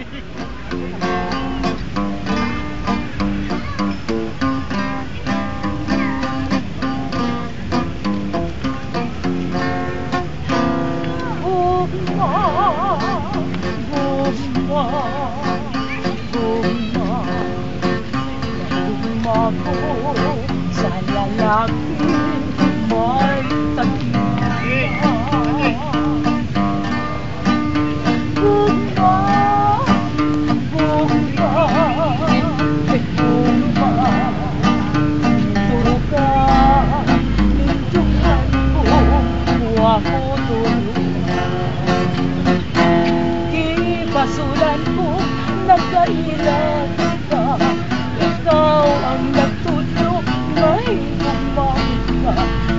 Sa lalaking may tagiya. Bunga, bunga, bunga, turo ka, nintukan ko, ako tulungan. Ibasulan ko, nagkailan ka, ikaw ang nagtulog, may bumalik ka.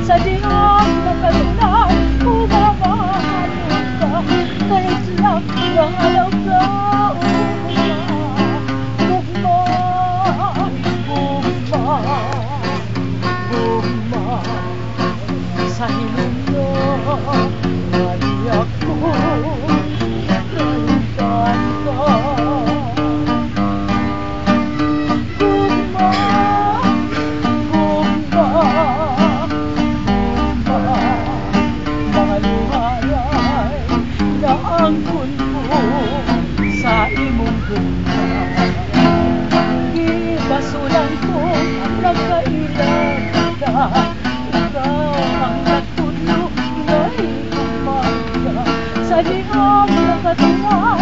Sa dihang nakatunan, umamahalo ka, kahit lang nangalaw ka. Ugma, ugma, ugma, sa hinundo, maliyak ko, ralitan ka. Angkon ko sa imong bunga, ibasulan ko, nagkailan ka, ikaw ang nagtulog, may umaga, sa dihang nakatungan.